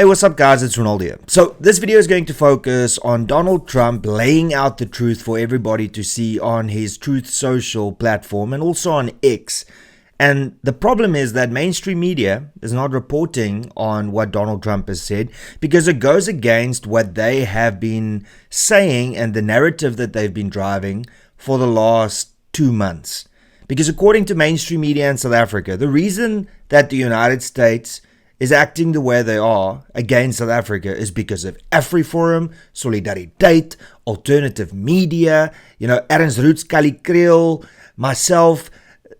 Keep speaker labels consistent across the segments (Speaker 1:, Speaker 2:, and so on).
Speaker 1: Hey, what's up guys, it's Ronaldo here. So this video is going to focus on Donald Trump laying out the truth for everybody to see on his Truth Social platform and also on X. And the problem is that mainstream media is not reporting on what Donald Trump has said because it goes against what they have been saying and the narrative that they've been driving for the last 2 months. Because according to mainstream media in South Africa, the reason that the United States is acting the way they are against South Africa is because of AfriForum, Solidariteit, alternative media, Ernst Roots, Kali Kriel, myself.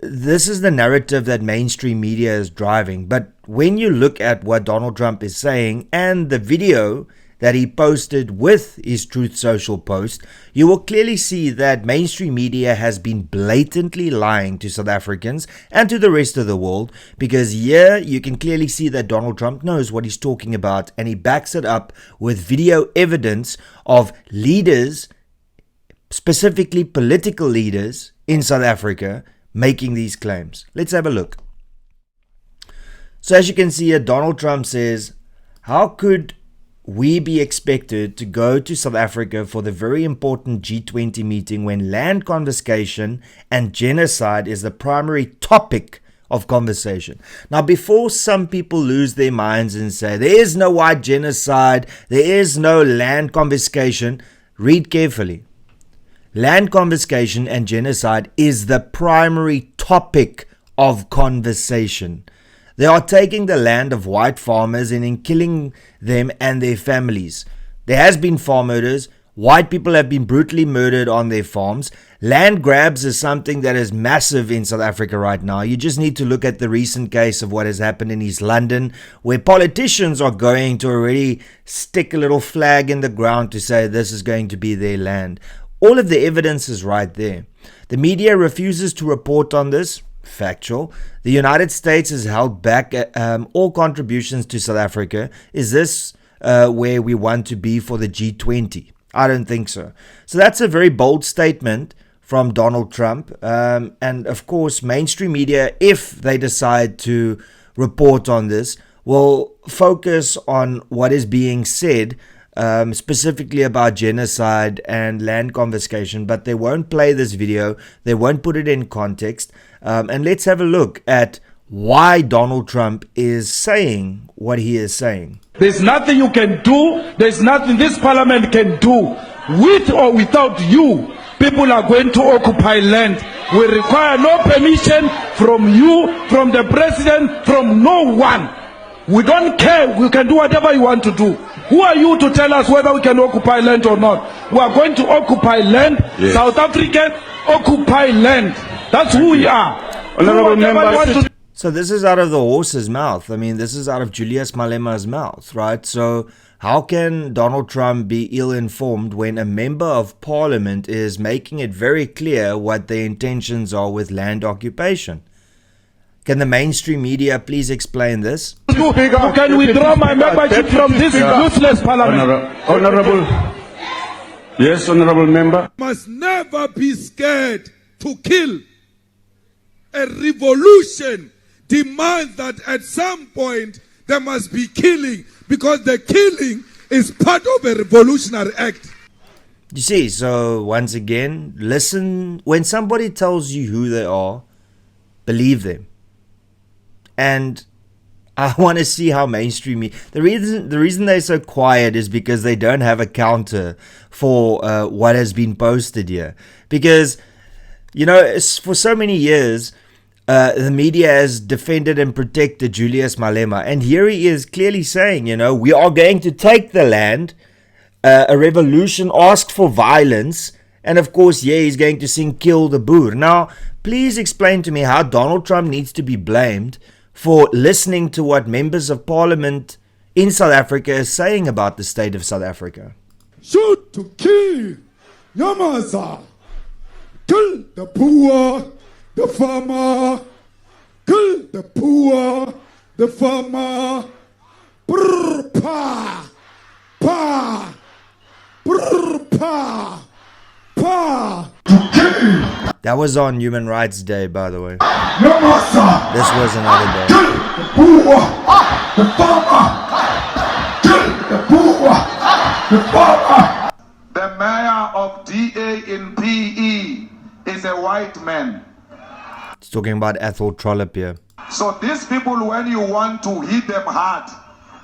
Speaker 1: This is the narrative that mainstream media is driving. But when you look at what Donald Trump is saying and the video that he posted with his Truth Social post, you will clearly see that mainstream media has been blatantly lying to South Africans and to the rest of the world, because here you can clearly see that Donald Trump knows what he's talking about and he backs it up with video evidence of leaders, specifically political leaders in South Africa, making these claims. Let's have a look. So as you can see here, Donald Trump says, how could we be expected to go to South Africa for the very important G20 meeting when land confiscation and genocide is the primary topic of conversation? Now, before some people lose their minds and say there is no white genocide, there is no land confiscation, read carefully. Land confiscation and genocide is the primary topic of conversation. They are taking the land of white farmers and then killing them and their families. There has been farm murders. White people have been brutally murdered on their farms. Land grabs is something that is massive in South Africa right now. You just need to look at the recent case of what has happened in East London, where politicians are going to already stick a little flag in the ground to say this is going to be their land. All of the evidence is right there. The media refuses to report on this. Factual. The United States has held back all contributions to South Africa. Is this where we want to be for the G20? I don't think so. So that's a very bold statement from Donald Trump. And of course, mainstream media, if they decide to report on this, will focus on what is being said, specifically about genocide and land confiscation, but they won't play this video. They won't put it in context. And let's have a look at why Donald Trump is saying what he is saying.
Speaker 2: There's nothing you can do. There's nothing this parliament can do. With or without you, people are going to occupy land. We require no permission from you, from the president, from no one. We don't care. We can do whatever you want to do. Who are you to tell us whether we can occupy land or not? We are going to occupy land. Yes. South African occupy land. That's who we are. Honorable members.
Speaker 1: So this is out of the horse's mouth. I mean, this is out of Julius Malema's mouth, right? So how can Donald Trump be ill-informed when a member of parliament is making it very clear what their intentions are with land occupation? Can the mainstream media please explain this?
Speaker 2: You can withdraw my membership from this useless parliament.
Speaker 3: Honorable. Yes, honorable member.
Speaker 4: Must never be scared to kill. A revolution demands that at some point there must be killing, because the killing is part of a revolutionary act.
Speaker 1: You see, so once again, listen. When somebody tells you who they are, believe them. And I want to see how mainstream the reason they're so quiet is because they don't have a counter for what has been posted here. Because for so many years, the media has defended and protected Julius Malema, and here he is clearly saying, we are going to take the land. A revolution asked for violence, and of course, he's going to sing "Kill the Boer." Now, please explain to me how Donald Trump needs to be blamed for listening to what members of parliament in South Africa is saying about the state of South Africa.
Speaker 4: Shoot to kill, Nyamasa. Kill the poor, the farmer. Kill the poor, the farmer. Brr, pa, pa, brr, pa, pa.
Speaker 1: That was on Human Rights Day, by the way.
Speaker 4: Nyamasa.
Speaker 1: This was another day.
Speaker 4: Kill the poor, the farmer. poor, the farmer.
Speaker 5: The mayor of DA in PE is a white man.
Speaker 1: He's talking about Athol Trollip here.
Speaker 5: So these people, when you want to hit them hard,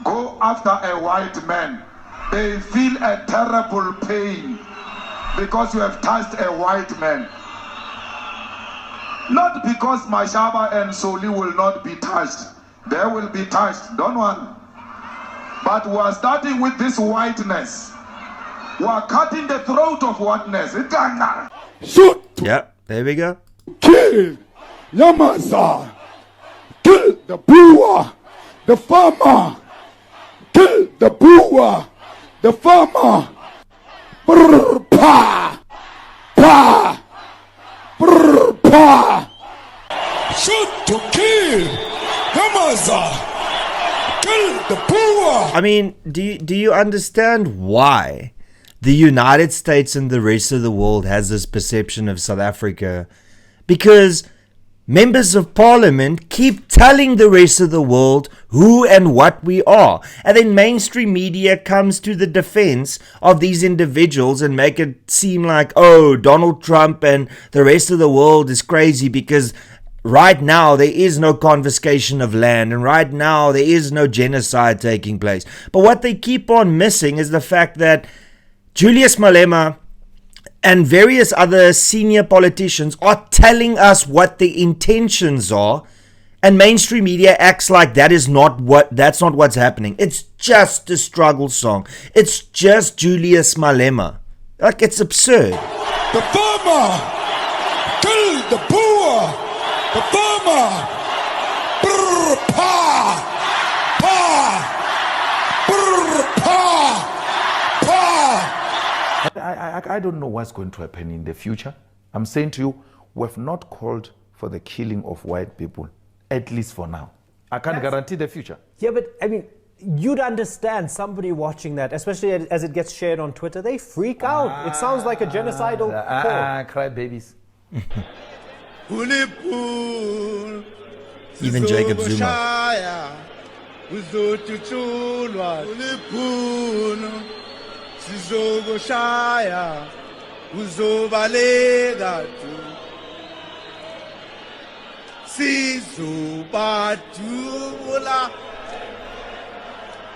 Speaker 5: go after a white man. They feel a terrible pain because you have touched a white man. Not because Mashaba and Soli will not be touched. They will be touched, don't worry. But we are starting with this whiteness. We are cutting the throat of whiteness.
Speaker 4: Shoot,
Speaker 1: Yeah, there we go.
Speaker 4: kill, Yamasa. Kill the poor, the farmer. Kill the poor, the farmer. Brr, pa, pa, brr, pa. Shoot to kill, Yamasa. Kill the poor.
Speaker 1: I mean, do you understand why the United States and the rest of the world has this perception of South Africa? Because members of parliament keep telling the rest of the world who and what we are. And then mainstream media comes to the defense of these individuals and make it seem like, oh, Donald Trump and the rest of the world is crazy because right now there is no confiscation of land and right now there is no genocide taking place. But what they keep on missing is the fact that Julius Malema and various other senior politicians are telling us what the intentions are, and mainstream media acts like that's not what's happening. It's just a struggle song. It's just Julius Malema. Like, it's absurd.
Speaker 4: The farmer. Kill the poor. The farmer. Brr, pa, pa. Brr, pa, pa.
Speaker 6: I don't know what's going to happen in the future. I'm saying to you, we have not called for the killing of white people, at least for now. I can't guarantee the future.
Speaker 7: Yeah, but I mean, you'd understand somebody watching that, especially as it gets shared on Twitter, they freak out. It sounds like a genocidal call.
Speaker 6: Cry babies.
Speaker 1: Even Jacob Zuma.
Speaker 8: Sizokushaya uzobaleka tu Sizobatula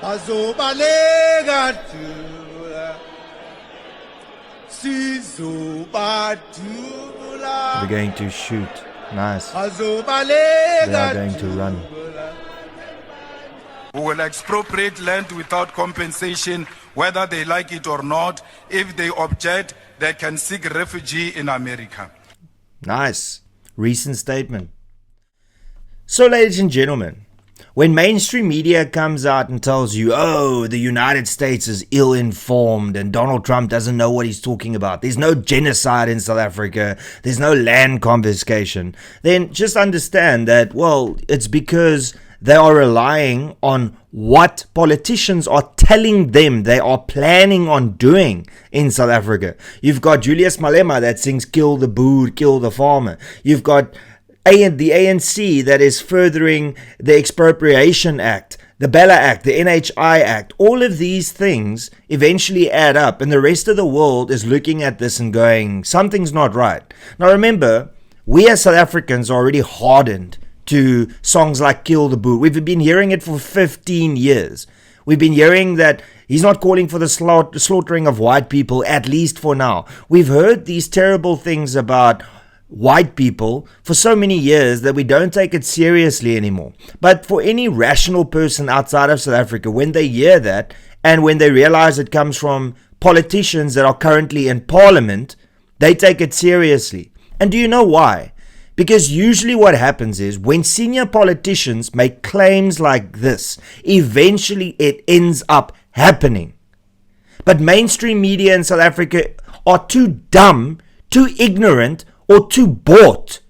Speaker 8: Azobaleka tu Sizobatula
Speaker 1: They're going to shoot. Nice.
Speaker 8: Azobaleka
Speaker 1: They are going to run.
Speaker 5: We will expropriate land without compensation, whether they like it or not. If they object, they can seek refuge in America.
Speaker 1: Nice. Recent statement. So, ladies and gentlemen, when mainstream media comes out and tells you, oh, the United States is ill-informed and Donald Trump doesn't know what he's talking about, there's no genocide in South Africa, there's no land confiscation, then just understand that, well, it's because they are relying on what politicians are telling them they are planning on doing in South Africa. You've got Julius Malema that sings kill the boer, kill the farmer. You've got the ANC that is furthering the Expropriation Act, the Bella Act, the NHI Act. All of these things eventually add up, and the rest of the world is looking at this and going, something's not right. Now remember, we as South Africans are already hardened to songs like Kill the Boer. We've been hearing it for 15 years. We've been hearing that he's not calling for the slaughtering of white people, at least for now. We've heard these terrible things about white people for so many years that we don't take it seriously anymore. But for any rational person outside of South Africa, when they hear that and when they realize it comes from politicians that are currently in parliament, they take it seriously. And do you know why? Because usually what happens is when senior politicians make claims like this, eventually it ends up happening. But mainstream media in South Africa are too dumb, too ignorant, or too bought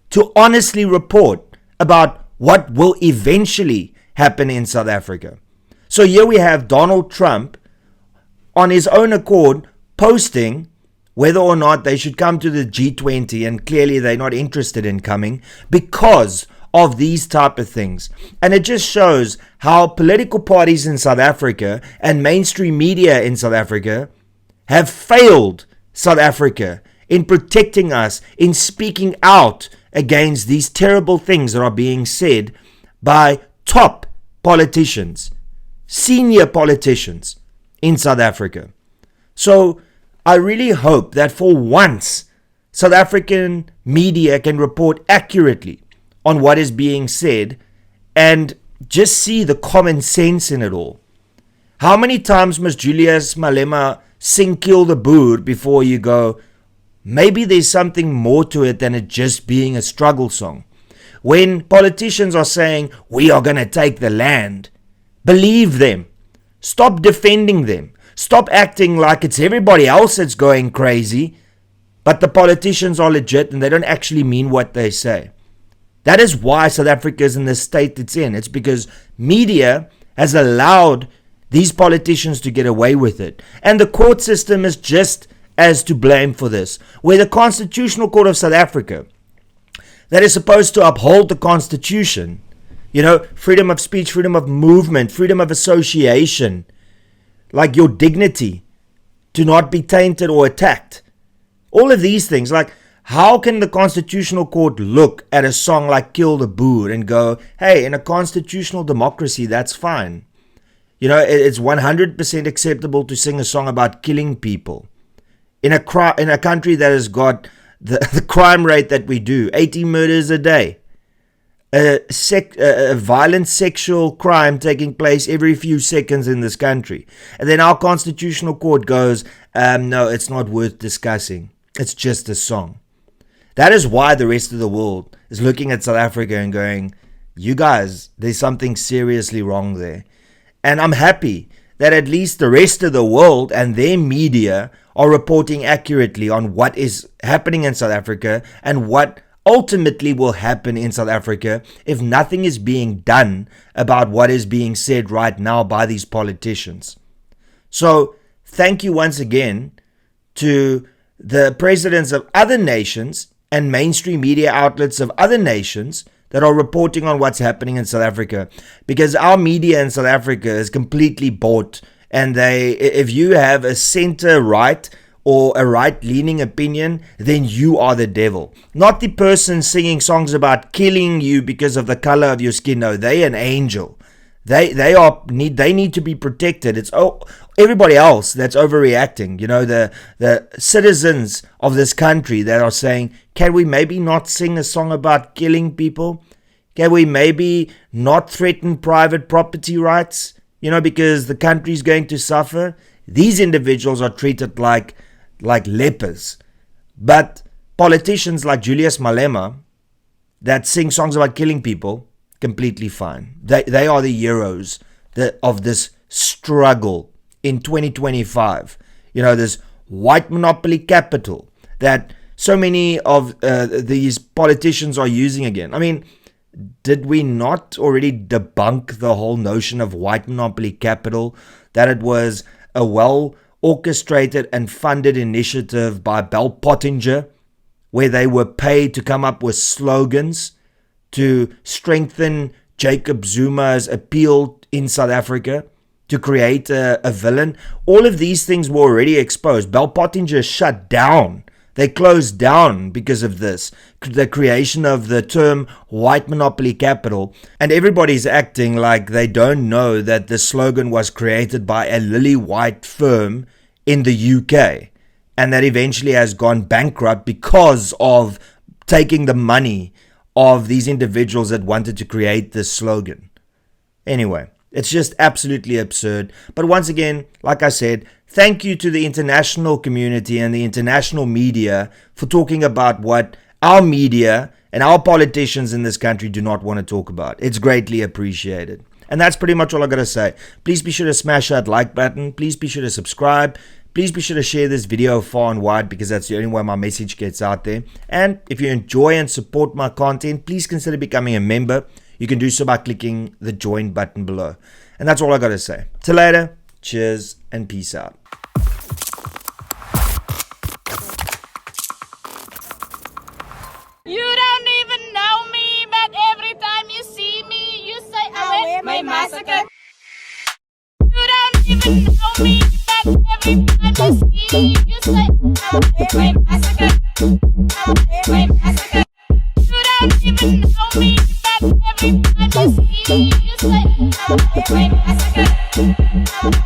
Speaker 1: to honestly report about what will eventually happen in South Africa. So here we have Donald Trump on his own accord posting whether or not they should come to the G20, and clearly they're not interested in coming because of these type of things. And it just shows how political parties in South Africa and mainstream media in South Africa have failed South Africa in protecting us, in speaking out against these terrible things that are being said by top politicians, senior politicians in South Africa. So I really hope that for once, South African media can report accurately on what is being said and just see the common sense in it all. How many times must Julius Malema sing Kill the Boer before you go, maybe there's something more to it than it just being a struggle song? When politicians are saying, we are going to take the land, believe them. Stop defending them. Stop acting like it's everybody else that's going crazy, but the politicians are legit and they don't actually mean what they say. That is why South Africa is in the state it's in. It's because media has allowed these politicians to get away with it. And the court system is just as to blame for this. Where the Constitutional Court of South Africa, that is supposed to uphold the Constitution, you know, freedom of speech, freedom of movement, freedom of association, like your dignity to not be tainted or attacked. All of these things, like, how can the Constitutional Court look at a song like Kill the Boer and go, hey, in a constitutional democracy, that's fine. You know, it's 100% acceptable to sing a song about killing people. In a country that has got the crime rate that we do, 80 murders a day, a violent sexual crime taking place every few seconds in this country. And then our Constitutional Court goes, no, it's not worth discussing. It's just a song. That is why the rest of the world is looking at South Africa and going, you guys, there's something seriously wrong there. And I'm happy that at least the rest of the world and their media are reporting accurately on what is happening in South Africa and what ultimately will happen in South Africa if nothing is being done about what is being said right now by these politicians. So thank you once again to the presidents of other nations and mainstream media outlets of other nations that are reporting on what's happening in South Africa, because our media in South Africa is completely bought, and if you have a center right or a right-leaning opinion, then you are the devil. Not the person singing songs about killing you because of the color of your skin. No, they're an angel. They need to be protected. It's everybody else that's overreacting. You know, the citizens of this country that are saying, can we maybe not sing a song about killing people? Can we maybe not threaten private property rights? You know, because the country's going to suffer. These individuals are treated like lepers. But politicians like Julius Malema that sing songs about killing people, completely fine. They are the heroes of this struggle in 2025. You know, this white monopoly capital that so many of these politicians are using again. I mean, did we not already debunk the whole notion of white monopoly capital, that it was a well orchestrated and funded initiative by Bell Pottinger, where they were paid to come up with slogans to strengthen Jacob Zuma's appeal in South Africa, to create a villain? All of these things were already exposed. Bell Pottinger shut down. They closed down because of this, the creation of the term white monopoly capital. And everybody's acting like they don't know that the slogan was created by a lily white firm in the UK, and that eventually has gone bankrupt because of taking the money of these individuals that wanted to create this slogan. Anyway, it's just absolutely absurd. But once again, like I said, thank you to the international community and the international media for talking about what our media and our politicians in this country do not want to talk about. It's greatly appreciated. And that's pretty much all I got to say. Please be sure to smash that like button. Please be sure to subscribe. Please be sure to share this video far and wide, because that's the only way my message gets out there. And if you enjoy and support my content, please consider becoming a member. You can do so by clicking the join button below. And that's all I got to say. Till later, cheers and peace out.
Speaker 9: You don't even know me, but every time even know me, but everybody see you say, highway massacre, highway massacre. You don't even know me, but everybody see you say, highway massacre.